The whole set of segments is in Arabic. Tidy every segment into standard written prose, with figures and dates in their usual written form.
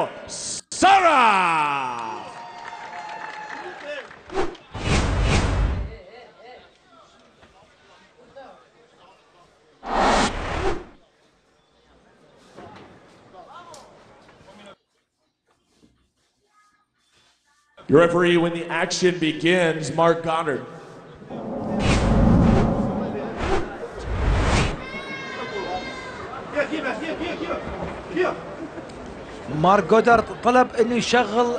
Kamil Saraf. Your referee when the action begins, Mark Goddard. مارك جودارد طلب انه يشغل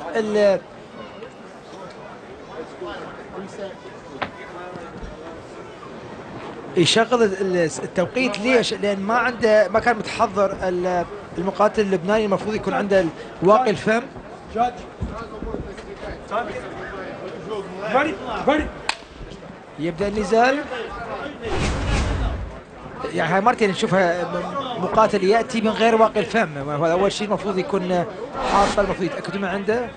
التوقيت. ليش؟ لان ما كان متحضر المقاتل اللبناني، المفروض يكون عنده واقي الفم. يبدأ النزال. يعني هاي مرتين نشوفها مقاتل يأتي من غير واقي الفم. هذا أول شيء المفروض يكون حاطه، المفروض يتأكدوا من عنده.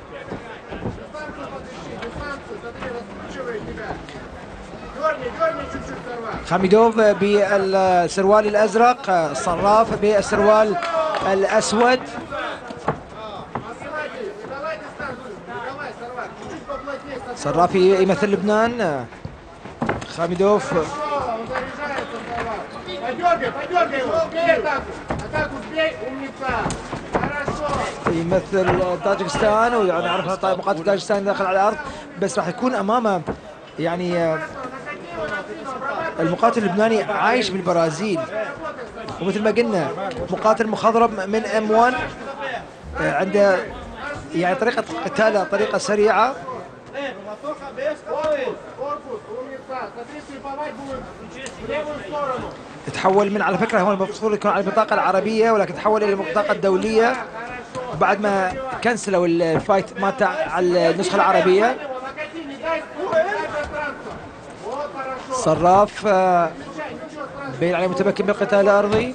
خميدوف بالسروال الأزرق، صراف بالسروال الأسود. صراف يمثل لبنان. خميدوف يمثل طاجكستان، ويعني نعرف طيب مقاتل طاجكستان داخل على الارض، بس راح يكون امامه يعني المقاتل اللبناني عايش بالبرازيل، ومثل ما قلنا مقاتل مخضرم من M1، عنده يعني طريقه قتاله طريقه سريعه. تحول من، على فكره هو المفروض يكون على البطاقه العربيه، ولكن تحول الى البطاقه الدوليه بعد ما كنسلوا الفايت مات على النسخه العربيه. صراف بين عليه متمكن بالقتال الارضي،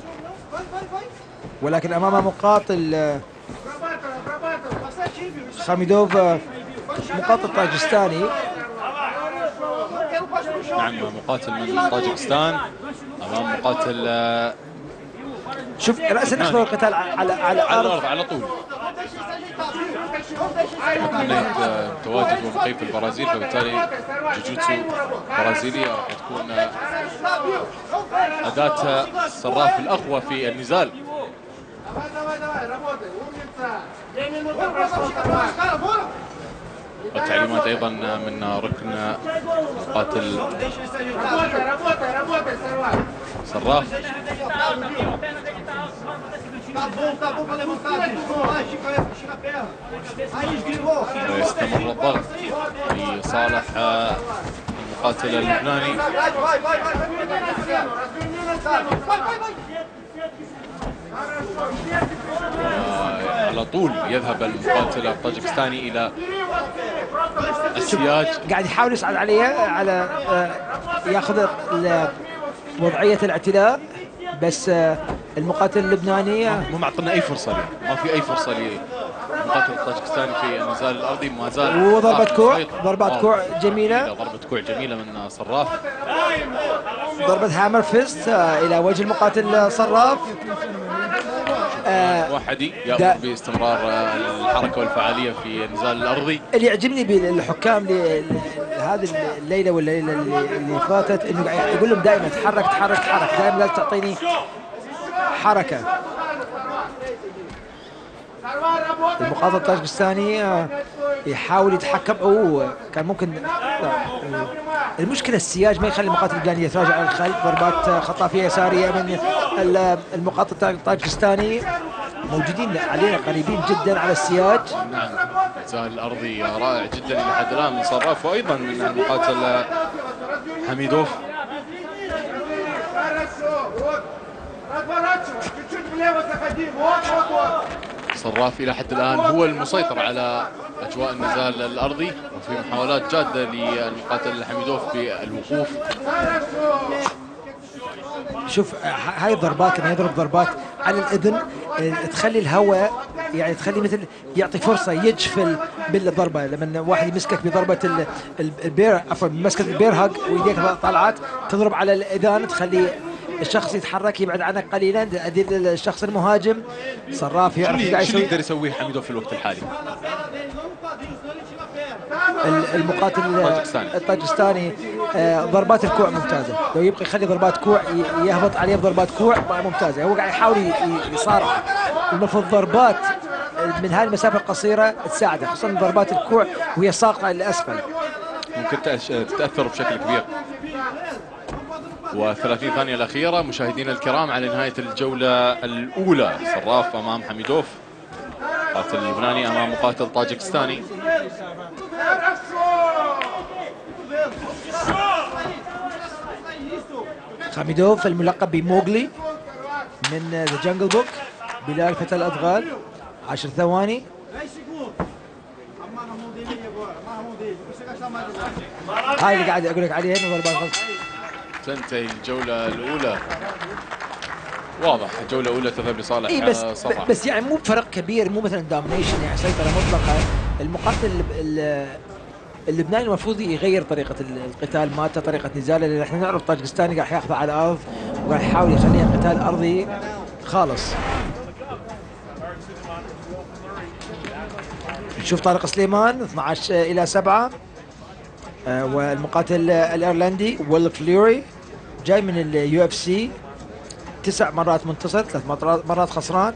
ولكن امامه مقاتل خميدوف مقاتل طاجستاني. نعم، مقاتل من طاجكستان امام مقاتل. شوف رأسا نحضر القتال على الارض على طول. تمنيت تواجد ومقيم في البرازيل، فبالتالي جوجوتسو برازيلية راح تكون أداة صراف الأقوى في النزال. التعليمات ايضا من ركن مقاتل صراف. ويستمر الضغط لصالح المقاتل اللبناني. على طول يذهب المقاتل الطاجكستاني الى السياج، قاعد يحاول يصعد عليه على ياخذ وضعيه الاعتلاء، بس المقاتل اللبناني مو معطينا اي فرصه له، ما في اي فرصه للمقاتل الطاجكستاني في النزال الارضي، ما زال. وضربة كوع، ضربات كوع جميله، ضربه كوع جميله من صراف. ضربة هامر فيست إلى وجه المقاتل صراف. وحدي يأمر باستمرار الحركة والفعالية في النزال الأرضي. اللي يعجبني بالحكام هذه الليلة والليلة اللي فاتت إنه يقول لهم دائما تحرك تحرك تحرك، دائما لازم تعطيني حركة. المقاتل الطاجكستاني يحاول يتحكم، كان ممكن المشكلة السياج ما يخلي المقاتل اللبناني يتراجع على الخلف. ضربات خطافية يسارية من المقاتل الطاجكستاني، موجودين علينا قريبين جدا على السياج. نعم، النزال الأرضي رائع جدا لحد الآن من صراف، وأيضا من المقاتل حميدوف. صراف إلى حد الآن هو المسيطر على أجواء النزال الأرضي، وفي محاولات جادة للمقاتل حميدوف بالوقوف. شوف هاي الضربات لما يضرب ضربات على الإذن تخلي الهواء، يعني تخلي مثل يعطي فرصة يجفل بالضربة. لما واحد يمسكك بضربة البير، عفوا مسكة البير هاج ويديك طالعات تضرب على الإذان، تخلي الشخص يتحرك يبعد عنك قليلا، أدير الشخص المهاجم. صراف يعرف ايش قاعد شو يسوي. يقدر يسويه حميدوف في الوقت الحالي؟ المقاتل الطاجستاني ضربات الكوع ممتازه، لو يبقى يخلي ضربات كوع يهبط عليه بضربات كوع ممتازه. هو قاعد يحاول يصارع. المفروض ضربات من هذه المسافه القصيره تساعده، خصوصا ضربات الكوع وهي ساقطه للاسفل ممكن تتاثر بشكل كبير. و30 ثانيه الاخيره مشاهدينا الكرام على نهايه الجوله الاولى. صراف امام حميدوف، مقاتل لبناني امام مقاتل طاجكستاني. حميدوف الملقب بموغلي من ذا جنجل بوك، بلال فتى الادغال. 10 ثواني. هاي اللي قاعد اقول لك عليها انه ضربات غلط. تنتهي الجوله الاولى، واضح الجوله الاولى تذهب لصالح إيه صراف. بس يعني مو بفرق كبير، مو مثلا دومينيشن يعني سيطره مطلقه. المقاتل اللبناني المفروض يغير طريقه القتال مالته، طريقه نزاله، لان احنا نعرف طاجكستاني قاعد ياخذه على الارض وقاعد يحاول يخليها قتال ارضي خالص. نشوف طارق سليمان 12-7، والمقاتل الايرلندي ويل فليوري جاي من اليو اف سي، 9 مرات منتصر، 3 مرات خسران.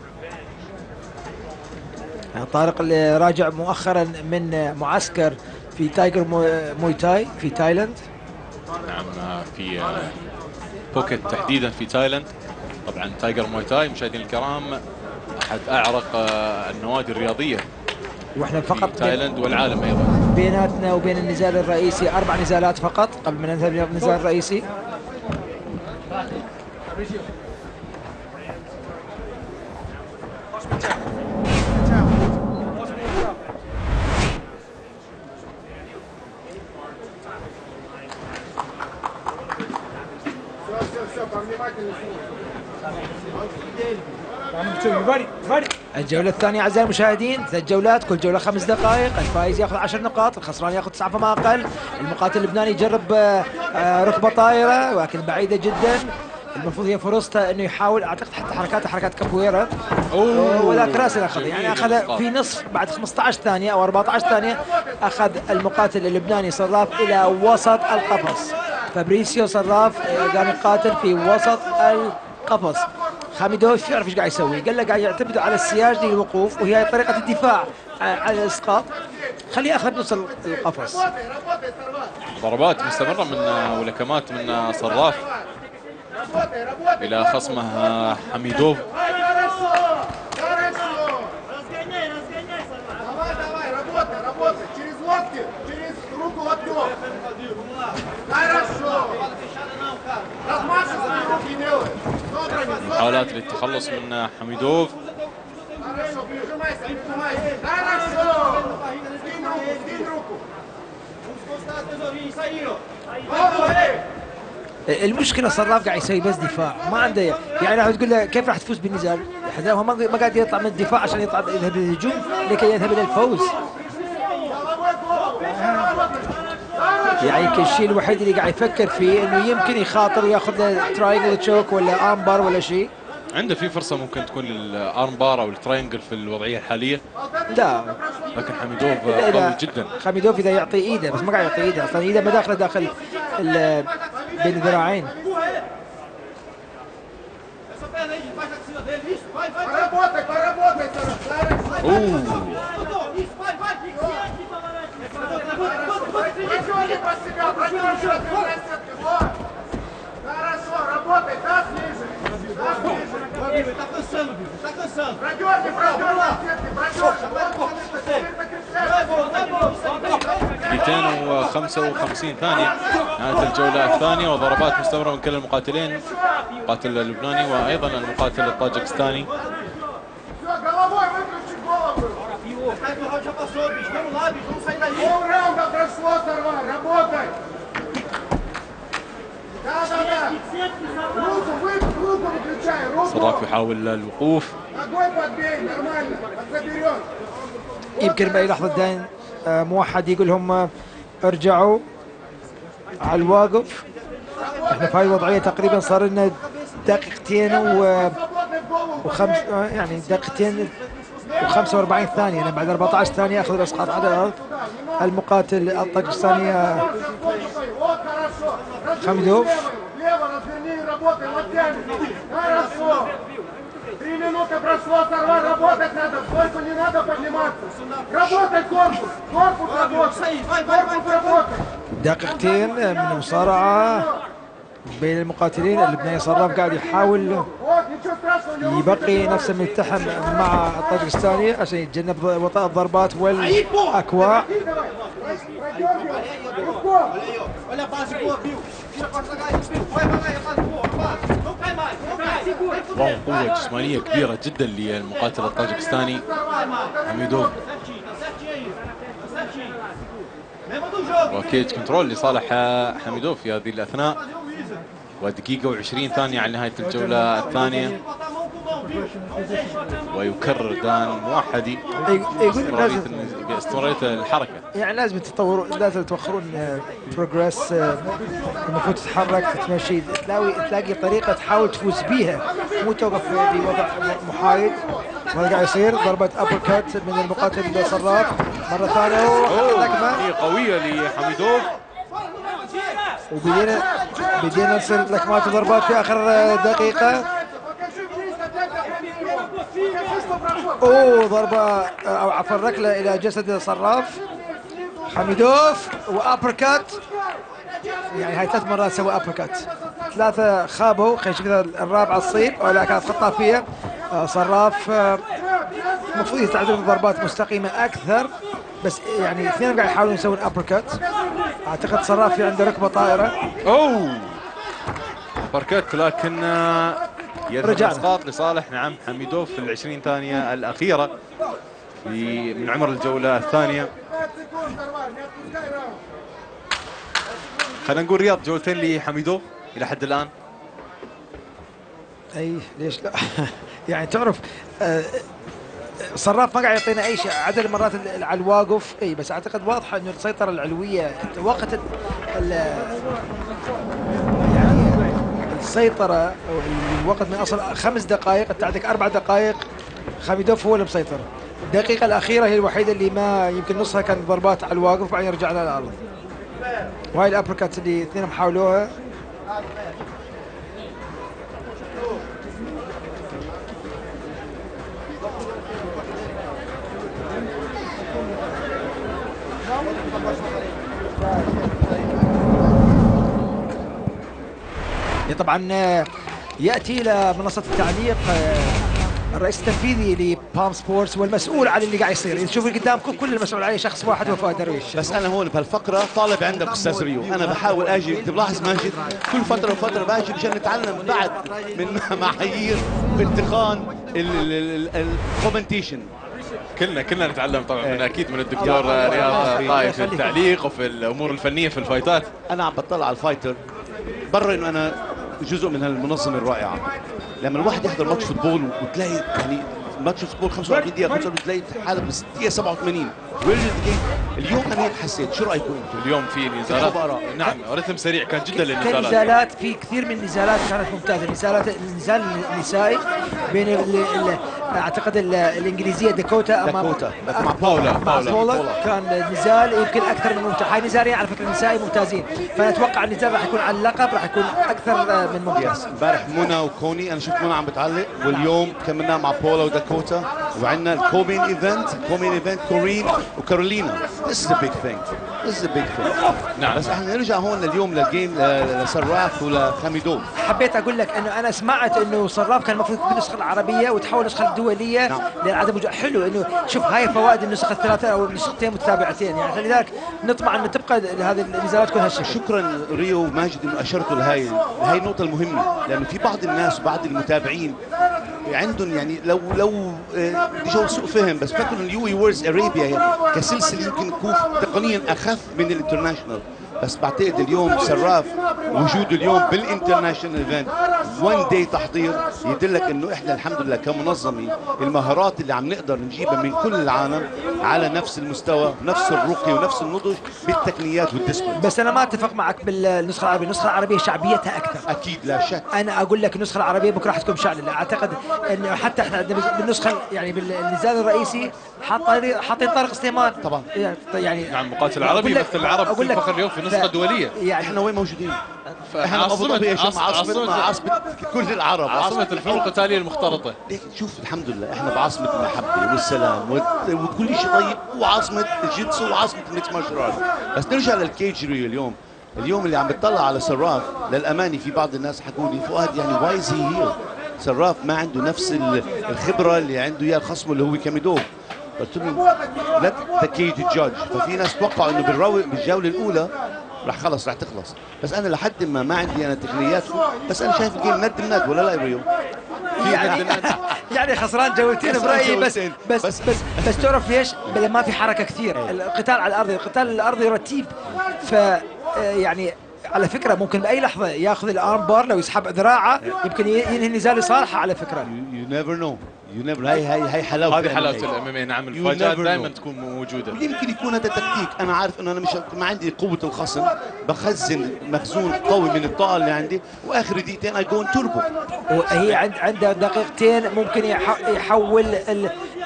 طارق اللي راجع مؤخرا من معسكر في تايجر موي تاي في تايلاند. نعم، في بوكيت تحديدا في تايلاند. طبعا تايجر موي تاي مشاهدينا الكرام احد اعرق النوادي الرياضيه واحنا فقط في تايلاند والعالم ايضا. بيناتنا وبين النزال الرئيسي 4 نزالات فقط قبل ما ننتهي من النزال الرئيسي. الجولة الثانية أعزائي المشاهدين، 3 جولات، كل جولة 5 دقائق، الفائز ياخذ 10 نقاط، الخسران ياخذ 9 فما أقل. المقاتل اللبناني يجرب ركبة طائرة ولكن بعيدة جدا، المفروض هي فرصته انه يحاول، اعتقد حتى حركاته حركات كابويرا، ولكن راسا اخذ يعني اخذ في نصف بعد 15 ثانية او 14 ثانية، اخذ المقاتل اللبناني صراف الى وسط القفص. فابريسيو صراف قام يقاتل في وسط القفص. حميدوف يعرف ايش قاعد يسوي، قال له قاعد يعتمد على السياج للوقوف، وهي طريقة الدفاع على الاسقاط، خليه اخذ نص القفص. ضربات مستمرة من ولكمات من صراف إلى خصمه حميدوف. محاولات للتخلص من حميدوف. المشكله صراف قاعد يسوي بس دفاع، ما عنده يعني راح تقول له كيف راح تفوز بالنزال؟ هو ما قاعد يطلع من الدفاع عشان يذهب للهجوم لكي يذهب الى الفوز. يعني الشيء الوحيد اللي قاعد يفكر فيه انه يمكن يخاطر وياخذ له تراينجل تشوك ولا ارمبار ولا شيء. عنده في فرصه ممكن تكون للارم بار او التراينجل في الوضعيه الحاليه. لا لكن حميدوف قوي جدا. حميدوف اذا يعطي ايده، بس ما قاعد يعطي ايده اصلا، ايده ما داخله داخل بين الذراعين. مئتين وخمسة وخمسين ثانية نهاية الجولة الثانية، وضربات مستمرة من كلا المقاتلين، المقاتل اللبناني وأيضا المقاتل الطاجكستاني. صراف يحاول الوقوف. يمكن بأي لحظة دين موحد يقول لهم ارجعوا على الواقف. احنا في هاي الوضعية تقريبا صار لنا دقيقتين وخمس يعني دقيقتين و45 ثانية يعني بعد 14 ثانية أخذ الإسقاط على الأرض المقاتل الطاجستاني خميدوف. دقيقتين من المصارعة بين المقاتلين. اللبناني صراف قاعد يحاول يبقي نفسه ملتحم مع الطاجستاني عشان يتجنب وطأ الضربات والأكواع. قوة جسمانية كبيرة جدا للمقاتل الطاجكستاني حميدوف، وكيج كنترول لصالح حميدوف في هذه الأثناء، ودقيقة و20 ثانية على نهاية الجولة الثانية. ويكرر دان موحدي باستمرارية الحركة. يعني لازم تطوروا، لازم توخرون بروجريس. المفروض تتحرك تتمشي، تلاقي طريقة تحاول تفوز بيها، مو توقف في وضع محايد. وهذا قاعد يصير ضربة ابر كات من المقاتل صراف مرة ثانية. هي قوية لحميدوف، وبدينا نصير لكمات وضربات في اخر دقيقة. ضربة او عفوا ركلة الى جسد صراف حميدوف وابركات. يعني هاي 3 مرات سوى ابركات، 3 خابوا. خلينا نشوف الرابعة تصيب ولا كانت خطافية. صراف المفروض يستعمل ضربات مستقيمة اكثر، بس يعني اثنين قاعد يحاولون يسوون ابركات. اعتقد صراف في عنده ركبة طائرة. ابركات، لكن يذهب الاسقاط لصالح حميدوف في 20 ثانية الأخيرة من عمر الجولة الثانية. خلينا نقول رياض جولتين لحميدوف إلى حد الآن. اي ليش لا؟ يعني تعرف صراف ما قاعد يعطينا اي شيء، عدد المرات على الواقف. اي بس اعتقد واضحه انه السيطره العلويه وقت يعني السيطره الوقت من اصل 5 دقائق، انت عندك 4 دقائق. خميدوف هو اللي مسيطر. الدقيقه الاخيره هي الوحيده اللي ما يمكن نصها كانت ضربات على الواقف وبعدين رجع لها الارض. وهاي الابركات اللي اثنينهم حاولوها. طبعا ياتي الى منصه التعليق الرئيس التنفيذي لبام سبورتس والمسؤول عن اللي قاعد يصير. تشوفوا قدامكم كل المسؤول عليه شخص واحد هو فؤاد درويش. بس انا هون بهالفقره طالب عندك استاذ ريو، انا بحاول اجي. بتلاحظ ماجد كل فتره وفتره باجي مشان نتعلم بعد من معايير باتقان الكومنتيشن. كلنا نتعلم طبعا من اكيد من الدكتور رياض طايف في التعليق وفي الامور الفنيه في الفايتات. انا عم بطلع على الفايتر برا انه انا جزء من هالمنظمه الرائعه. لما الواحد يحضر ماتش فوتبول وتلاقي يعني ماتش فوتبول 45 دقيقه 45 تلاقي حالك بس دقيقه 87 اليوم انا هيك حسيت. شو رايكم انتم؟ اليوم في نزالات، نعم رتم سريع كان جدا للنزالات. نزالات في كثير من النزالات كانت ممتازه. النزال النسائي بين اعتقد الانجليزيه داكوتا مع باولا كان نزال يمكن اكثر من ممتع. هاي نزالين على فكره النسائي ممتازين، فانا اتوقع النزال راح يكون على اللقب راح يكون اكثر من ممتاز. امبارح منى وكوني انا شفت منى عم بتعلق، واليوم كملنا مع باولا وداكوتا، وعندنا الكومين ايفنت كورين وكارولينا. This is a big thing. نعم. بس احنا نرجع هون لليوم للجيم لصراف ولخميدوف. حبيت اقول لك انه انا سمعت انه صراف كان المفروض بالنسخه العربيه وتحول النسخه الدوليه. نعم. لعدم حلو انه شوف هاي فوائد النسخه الثلاثه او النسختين متتابعتين، يعني لذلك نطمع انه تبقى هذه النزالات تكون هالشكل. شكرا ريو وماجد انه اشرتوا لهي النقطه المهمه، لانه في بعض الناس وبعض المتابعين عندهم يعني لو جو سوء فهم، بس فكروا اليو وورز ارابيا كسلسله يمكن تكون تقنيا اخف من الانترناشونال. بس بعتقد اليوم صراف وجوده اليوم بالانترناشونال ايفنت وان داي تحضير يدلك انه احنا الحمد لله كمنظمه المهارات اللي عم نقدر نجيبها من كل العالم على نفس المستوى، نفس الرقي ونفس النضج بالتقنيات والديسبلين. بس انا ما اتفق معك بالنسخه العربيه، النسخه العربيه شعبيتها اكثر. اكيد لا شك. انا اقول لك النسخه العربيه بكره راح تكون مشعلله، اعتقد انه حتى احنا عندنا بالنسخه يعني بالنزال الرئيسي حاطين طارق سليمان طبعا. يعني نعم، مقاتل عربي يمثل العرب في الفخر اليوم في نسخه دوليه. يعني احنا وين موجودين؟ احنا عاصمة عاصمة كل العرب، عاصمة الفنون القتالية المختلطة. شوف الحمد لله احنا بعاصمة المحبة والسلام وكل شيء طيب، وعاصمة الجيتسو وعاصمة الميكس مارشال ارت. بس نرجع للكيجري اليوم اللي عم بتطلع على سراف، للأمانة في بعض الناس حكوا لي فؤاد يعني واي از هي هير؟ سراف ما عنده نفس الخبرة اللي عنده اياه خصمه اللي هو كاميدوف. قلت لهم لا تكيد الجادج. ففي ناس توقعوا انه بالجولة الأولى خلص رح تخلص، بس انا لحد ما عندي انا تقنيات، بس انا شايف الجيم ند ولا لا يا ريو؟ يعني خسران جولتين برايي، بس تعرف ليش؟ ما في حركه كثير، القتال على الارض، القتال الارضي رتيب، ف يعني على فكره ممكن باي لحظه ياخذ الارم بار، لو يسحب ذراعه يمكن ينهي النزال لصالحه على فكره. يو نيفر نو، هي حلاوه، هذه حلاوه الام ام اي. نعم، الفاجات دائما تكون موجوده. يمكن يكون هذا تكتيك، انا عارف انه انا مش ما عندي قوه الخصم، بخزن مخزون قوي من الطاقه اللي عندي، واخر دقيقتين اي جو توربو. وهي عنده دقيقتين ممكن يحول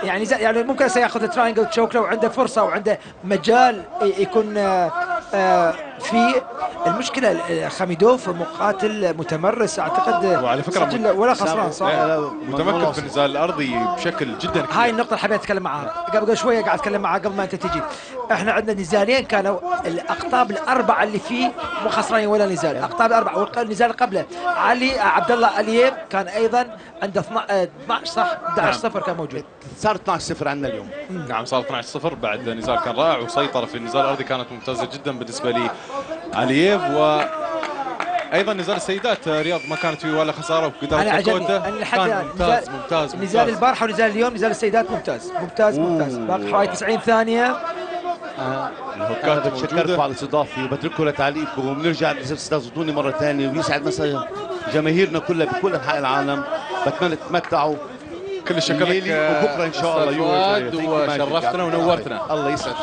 يعني ممكن سياخذ تراينجل تشوك لو عنده فرصه وعنده مجال يكون في. المشكله خميدوف مقاتل متمرس اعتقد، وعلى فكره ولا خسران صح؟ متمكن في النزال الارضي بشكل جدا كبير. هاي النقطه اللي حبيت اتكلم معها قبل شويه، قاعد اتكلم معها قبل ما انت تجي. احنا عندنا نزالين كانوا الاقطاب الاربعه اللي فيه مو خسرانين ولا نزال، الاقطاب الاربعه، والنزال قبله عبد الله الييف كان ايضا عنده 12 صح 11-0 كان موجود. صار 12-0 عندنا اليوم. نعم صار 12-0 بعد نزال كان رائع، وسيطرة في النزال الارضي كانت ممتازه جدا بالنسبه لي علييف. وايضا نزال السيدات رياض ما كانت فيه ولا خساره، وقدام كوتا كان ممتاز. نزال البارحه ونزال اليوم، نزال السيدات ممتاز. باقي حوالي 90 ثانيه. الهوكات بتشكركم على استضافتي وبترككم لتعليقكم، وبنرجع تستضيفوني مره ثانيه، ويسعد مسا جماهيرنا كلها بكل انحاء العالم. بتمنى تتمتعوا. كل الشكر لك وبكره ان شاء الله فؤاد، وشرفتنا ونورتنا. الله يسعدك.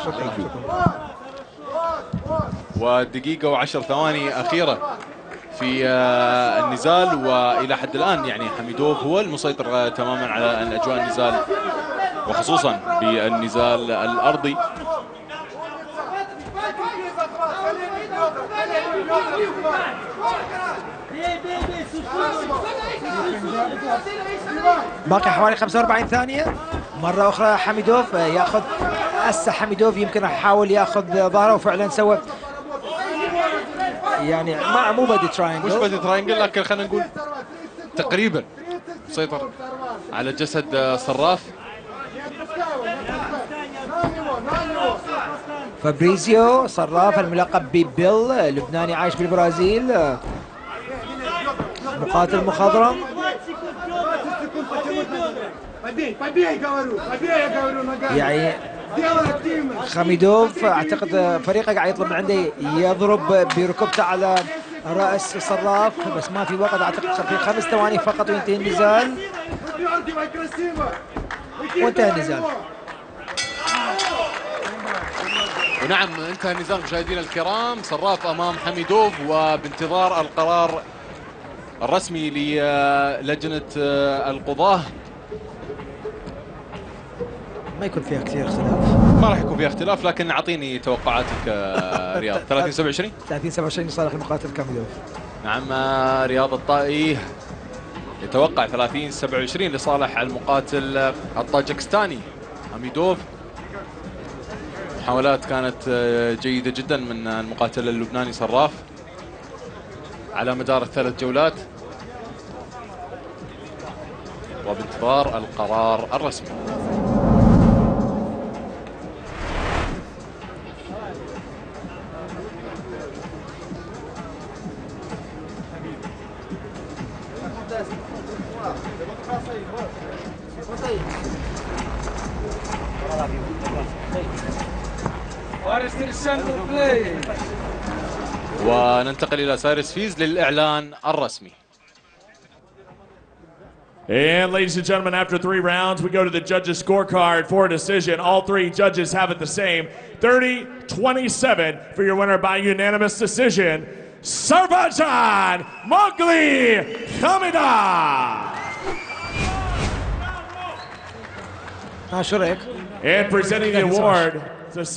ودقيقة و10 ثواني أخيرة في النزال، وإلى حد الآن يعني حميدوف هو المسيطر تماما على أجواء النزال، وخصوصا بالنزال الأرضي. باقي حوالي 45 ثانية. مرة أخرى حميدوف ياخذ، هسه حميدوف يمكن يحاول ياخذ ظهره، وفعلا سوى يعني مو بدي تراينجل، مش بدي تراينجل، لكن خلينا نقول تقريبا مسيطر على جسد صراف. فابريزيو صراف الملقب ببيل، لبناني عايش بالبرازيل، مقاتل مخضرم. يعني خميدوف اعتقد فريقه قاعد يطلب من عنده يضرب بركبته على راس صراف، بس ما في وقت، اعتقد في 5 ثواني فقط وينتهي النزال، وانتهى النزال. ونعم انتهى النزال مشاهدينا الكرام، صراف امام حميدوف، وبانتظار القرار الرسمي للجنة القضاة. ما يكون فيها كثير اختلاف، ما راح يكون فيها اختلاف، لكن اعطيني توقعاتك رياض. 30-27 30-27 لصالح المقاتل كاميدوف. نعم، رياض الطائي يتوقع 30-27 لصالح المقاتل الطاجكستاني حميدوف. محاولات كانت جيدة جدا من المقاتل اللبناني صراف على مدار ال3 جولات، وبانتظار القرار الرسمي. وننتقل إلى سايرس فيز للإعلان الرسمي. And ladies and gentlemen, after 3 rounds, we go to the judges' scorecard for a decision. All 3 judges have it the same. 30-27 for your winner by unanimous decision, Sarbajan Mowgli Kamida. شو رايك؟ And presenting the award